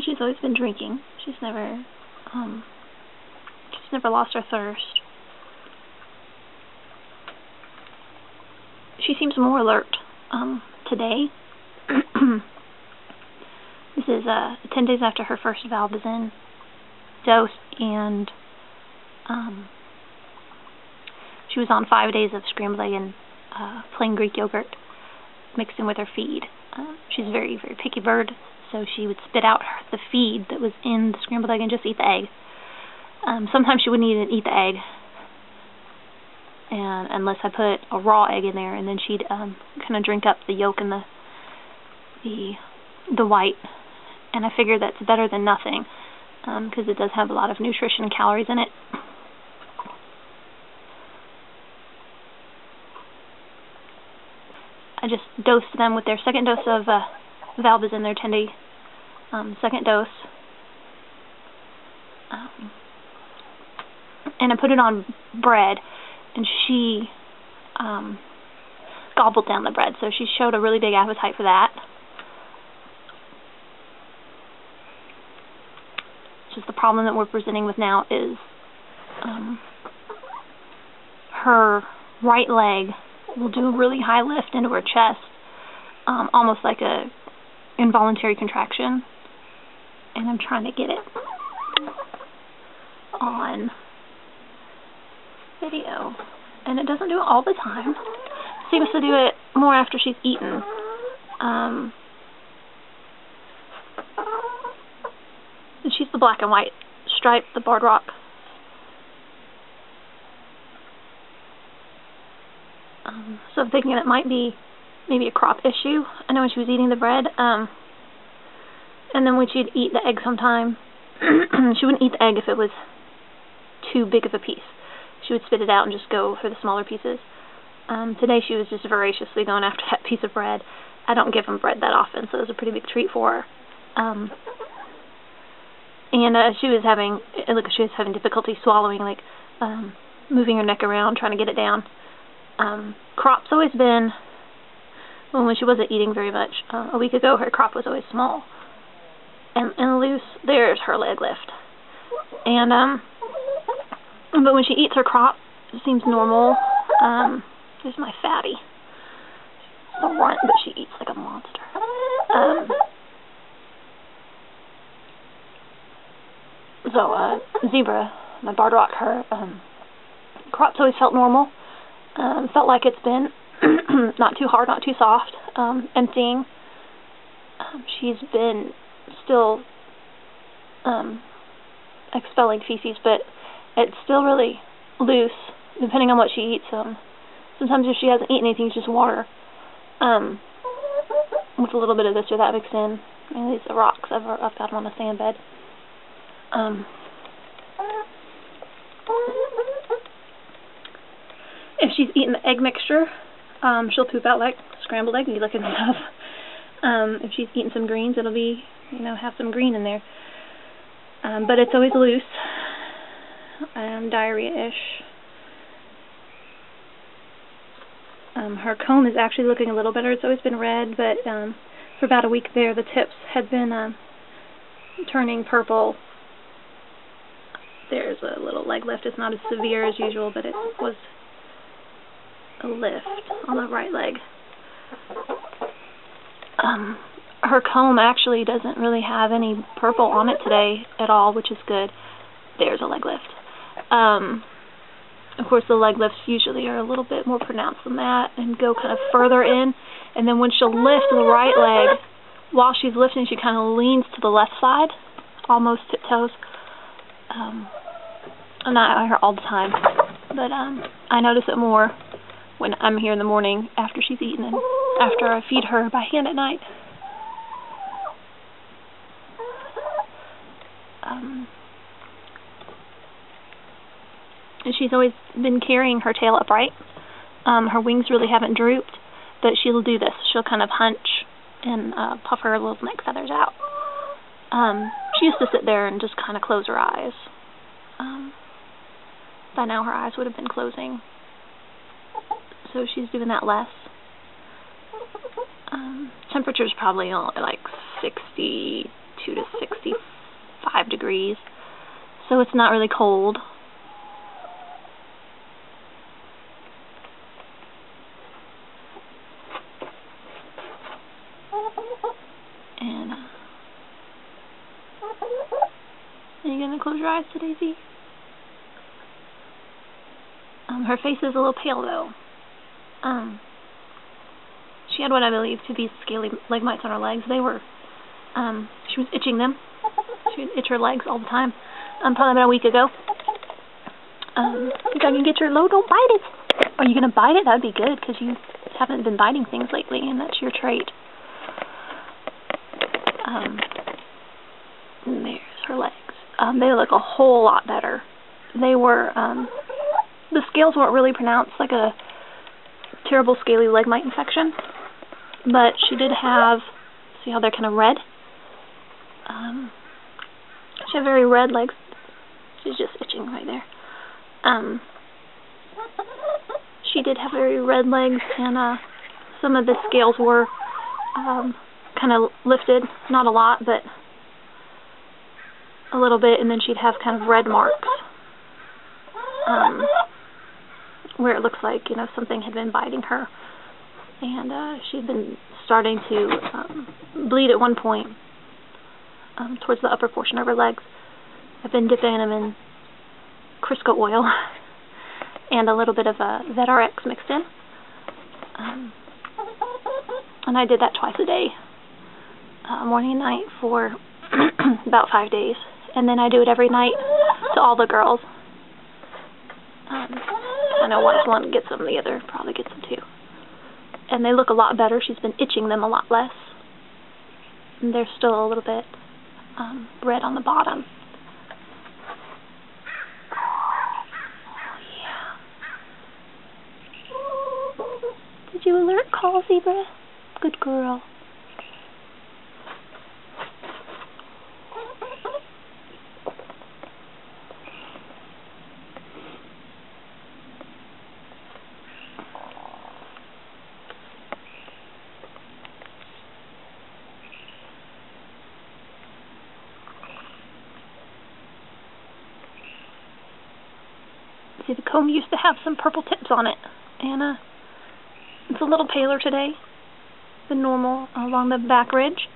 she's always been drinking. She's never lost her thirst. She seems more alert today. This is 10 days after her first Valbazin dose, and she was on 5 days of scrambled egg and plain Greek yogurt mixed in with her feed. She's a very, very picky bird, so she would spit out the feed that was in the scrambled egg and just eat the egg. Sometimes she wouldn't even eat the egg, and unless I put a raw egg in there, and then she'd kind of drink up the yolk and the white. And I figured that's better than nothing, because it does have a lot of nutrition and calories in it. I just dosed them with their second dose of Valbazin, their 10-day second dose. And I put it on bread, and she gobbled down the bread, so she showed a really big appetite for that. Just the problem that we're presenting with now is her right leg will do a really high lift into her chest, almost like a involuntary contraction, and I'm trying to get it on video, and it doesn't do it all the time. It seems to do it more after she's eaten. And she's the black and white stripe, the barred rock. So I'm thinking it might be maybe a crop issue. I know when she was eating the bread, and then when she'd eat the egg sometime, she wouldn't eat the egg if it was too big of a piece. She would spit it out and just go for the smaller pieces. Today she was just voraciously going after that piece of bread. I don't give them bread that often, so it was a pretty big treat for her. And she was having difficulty swallowing, like moving her neck around, trying to get it down. Crop's always been, well, when she wasn't eating very much, a week ago, her crop was always small and loose. There's her leg lift. And but when she eats her crop, it seems normal. There's my fatty. She's a runt, but she eats like a monster. So, Zeebra, my barred rock, her crop's always felt normal. Felt like it's been not too hard, not too soft, emptying. She's been still expelling feces, but it's still really loose, depending on what she eats. Sometimes if she hasn't eaten anything, it's just water, with a little bit of this or that mixed in. These are rocks. I've got them on a sand bed. If she's eaten the egg mixture, she'll poop out like scrambled egg looking stuff. If she's eaten some greens, it'll be, have some green in there. But it's always loose, diarrhea-ish. Her comb is actually looking a little better. It's always been red, but for about a week there, the tips had been turning purple. There's a little leg lift. It's not as severe as usual, but it was a lift on the right leg. Her comb actually doesn't really have any purple on it today at all, which is good. There's a leg lift. Of course, the leg lifts usually are a little bit more pronounced than that and go kind of further in. And then when she'll lift the right leg, while she's lifting, she kind of leans to the left side, almost tiptoes. I'm not at her all the time, but I notice it more when I'm here in the morning after she's eaten and after I feed her by hand at night. And she's always been carrying her tail upright. Her wings really haven't drooped, but she'll do this. She'll kind of hunch and puff her little neck feathers out. She used to sit there and just kind of close her eyes. By now her eyes would have been closing, so she's doing that less. Temperature's probably only like 62 to 64 degrees, so it's not really cold. And are you gonna close your eyes today, Z? Her face is a little pale though. She had what I believe to be scaly leg mites on her legs. They were, she was itching them. She would itch her legs all the time. Probably about a week ago. If I can get your low, don't bite it. Are you gonna bite it? That'd be good, because you haven't been biting things lately, and that's your trait. And there's her legs. They look a whole lot better. They were, the scales weren't really pronounced, like a terrible scaly leg mite infection, but she did have, see how they're kind of red? She had very red legs. She's just itching right there. She did have very red legs, and some of the scales were kind of lifted, not a lot, but a little bit, and then she'd have kind of red marks where it looks like, you know, something had been biting her, and she'd been starting to bleed at one point towards the upper portion of her legs. I've been dipping them in Crisco oil and a little bit of ZRX mixed in, and I did that twice a day, morning and night, for about 5 days, and then I do it every night to all the girls. I know one gets them, the other probably gets them too. And they look a lot better. She's been itching them a lot less. And they're still a little bit red on the bottom. Oh, yeah. Did you alert call, Zebra? Good girl. See, the comb used to have some purple tips on it, and it's a little paler today than normal along the back ridge.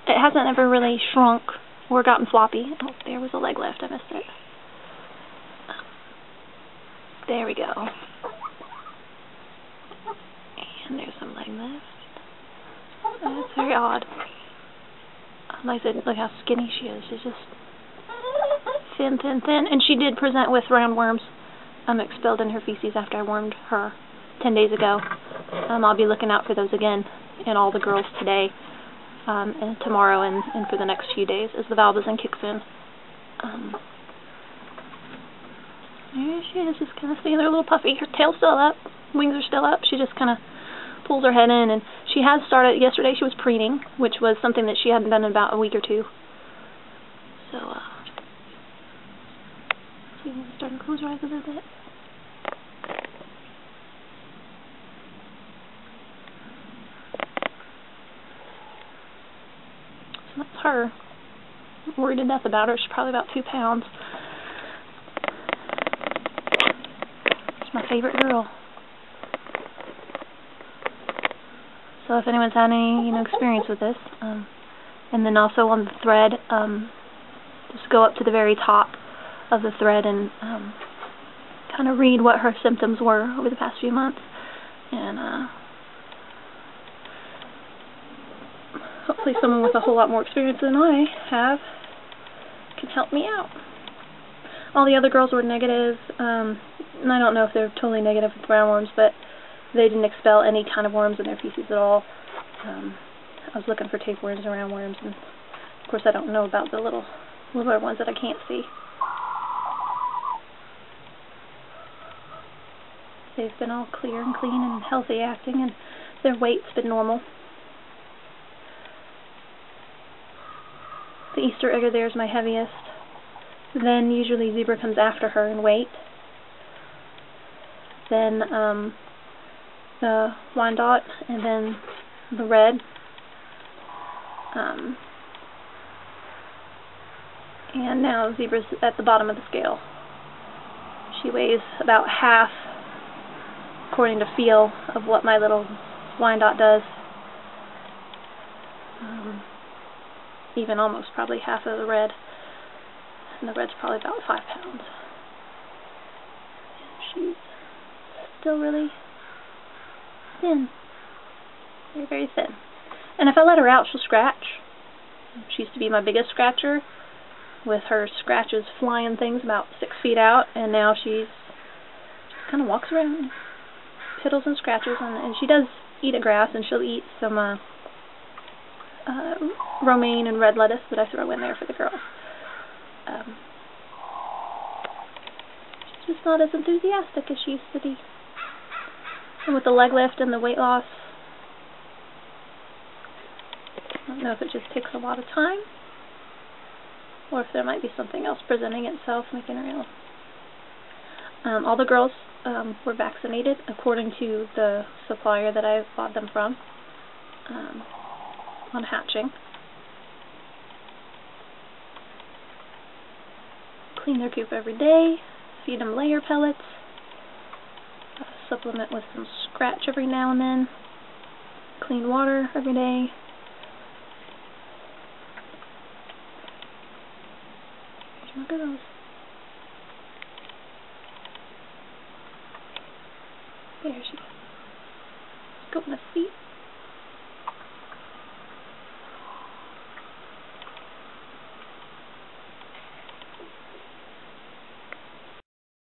It hasn't ever really shrunk or gotten floppy. Oh, there was a leg left. I missed it. There we go. And there's some leg left. That's very odd. Like I said, look how skinny she is. She's just thin, thin, thin. And she did present with roundworms expelled in her feces after I wormed her 10 days ago. I'll be looking out for those again in all the girls today, and tomorrow, and for the next few days as the valvulin kicks in. There she is, just kind of staying there, a little puffy. Her tail's still up, wings are still up. She just kind of pulls her head in, and she has started, yesterday she was preening, which was something that she hadn't done in about a week or two. So, she's starting to close her eyes a little bit. So that's her. I'm worried to death about her. She's probably about 2 pounds. She's my favorite girl. So if anyone's had any, experience with this, and then also on the thread, just go up to the very top of the thread and kind of read what her symptoms were over the past few months, and hopefully someone with a whole lot more experience than I have can help me out. All the other girls were negative, and I don't know if they're totally negative with roundworms, but they didn't expel any kind of worms in their feces at all. I was looking for tapeworms and roundworms, and of course I don't know about the littler ones that I can't see. They've been all clear and clean and healthy acting, and their weight's been normal. The Easter egger there is my heaviest. Then usually Zebra comes after her in weight. Then the Wyandotte, and then the red. And now Zebra's at the bottom of the scale. She weighs about half, according to feel, of what my little Wyandotte does. Even almost probably half of the red. And the red's probably about 5 pounds. She's still really thin. Very, very thin. And if I let her out, she'll scratch. She used to be my biggest scratcher, with her scratches flying things about 6 feet out, and now she just kind of walks around, piddles and scratches, and she does eat at grass, and she'll eat some romaine and red lettuce that I throw in there for the girls. She's just not as enthusiastic as she used to be. And with the leg lift and the weight loss, I don't know if it just takes a lot of time, or if there might be something else presenting itself, making her ill. All the girls were vaccinated according to the supplier that I bought them from on hatching. Clean their coop every day, feed them layer pellets, supplement with some scratch every now and then, clean water every day. Look at those. There she goes. Go in the seat.